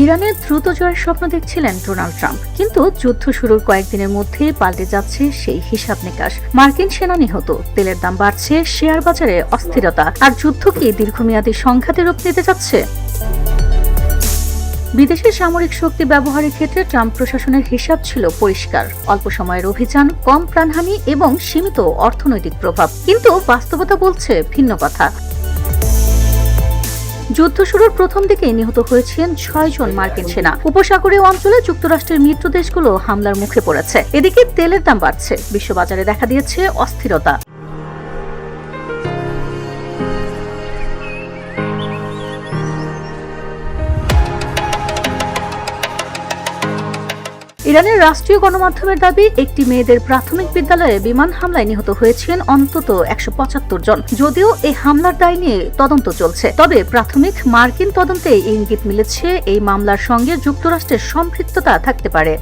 ইরানের দ্রুত জয়ের স্বপ্ন দেখছিলেন ডোনাল্ড ট্রাম্প, কিন্তু যুদ্ধ শুরুর কয়েকদিনের মধ্যে পাল্টে যাচ্ছে সেই হিসাব নিকাশ। মার্কিন সেনা নিহত, তেলের দাম বাড়ছে, শেয়ার বাজারে অস্থিরতা, আর যুদ্ধ কি দীর্ঘমেয়াদী সংঘাতে রূপ নিতে যাচ্ছে? বিদেশের সামরিক শক্তি ব্যবহারের ক্ষেত্রে ট্রাম্প প্রশাসনের হিসাব ছিল পরিষ্কার: অল্প সময়ের অভিযান, কম প্রাণহানি এবং সীমিত অর্থনৈতিক প্রভাব। কিন্তু বাস্তবতা বলছে ভিন্ন কথা। যুদ্ধ শুরুর প্রথম দিকে নিহত হয়েছেন 6 জন মার্কিন সেনা। উপসাগরীয় অঞ্চলে যুক্তরাষ্ট্রের মিত্র দেশগুলো হামলার মুখে পড়েছে। এদিকে তেলের দাম বাড়ছে, বিশ্ববাজারে দেখা দিয়েছে অস্থিরতা। ইরানের রাষ্ট্রীয় গণমাধ্যমের দাবি, একটি মেয়েদের প্রাথমিক বিদ্যালয়ে বিমান হামলায় নিহত হয়েছেন অন্তত 175 জন। যদিও এই হামলার দায় নিয়ে তদন্ত চলছে, তবে প্রাথমিক মার্কিন তদন্তে ইঙ্গিত মিলেছে এই মামলার সঙ্গে যুক্তরাষ্ট্রের সম্পৃক্ততা থাকতে পারে।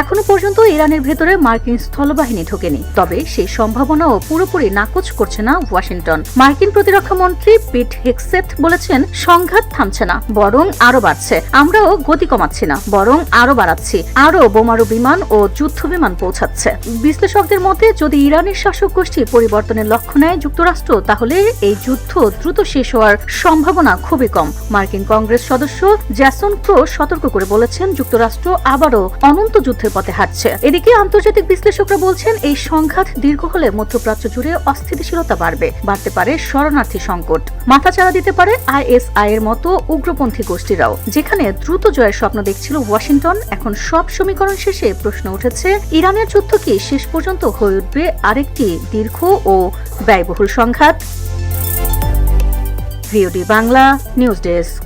এখনো পর্যন্ত ইরানের ভেতরে মার্কিন স্থলবাহিনী ঢোকেনি, তবে সেই সম্ভাবনাও পুরোপুরি নাকচ করছে না ওয়াশিংটন। মার্কিন প্রতিরক্ষা মন্ত্রী পিট হেগসেথ বলেছেন, সংঘাত থামছে না, বরং আরো বাড়ছে। আমরাও গতি কমাচ্ছি না, বরং আরো বাড়াচ্ছি। আরো বোমারু বিমান ও যুদ্ধ বিমান পৌঁছাচ্ছে। বিশ্লেষকদের মতে, যদি ইরানের শাসক গোষ্ঠী পরিবর্তনের লক্ষ্য নেয় যুক্তরাষ্ট্র, তাহলে এই যুদ্ধ দ্রুত শেষ হওয়ার সম্ভাবনা খুবই কম। মার্কিন কংগ্রেস সদস্য জ্যাসন ক্রো সতর্ক করে বলেছেন, যুক্তরাষ্ট্র আবারও অনন্ত যুদ্ধের পথে হাঁটছে। এদিকে আন্তর্জাতিক বিশ্লেষকরা বলছেন, এই সংঘাত দীর্ঘ হলে মধ্যপ্রাচ্য জুড়ে অস্থিতিশীলতা বাড়তে পারে শরণার্থী সংকট, মাথাচাড়া দিতে পারে ISI এর মতো উগ্রপন্থী গোষ্ঠীরাও। যেখানে দ্রুত জয়ের স্বপ্ন দেখছিল ওয়াশিংটন, এখন সব সমীকরণ শেষে প্রশ্ন উঠেছে, ইরানের যুদ্ধ কি শেষ পর্যন্ত হয়ে উঠবে আরেকটি দীর্ঘ ও ব্যয়বহুল সংঘাত? VOD Bangla news desk.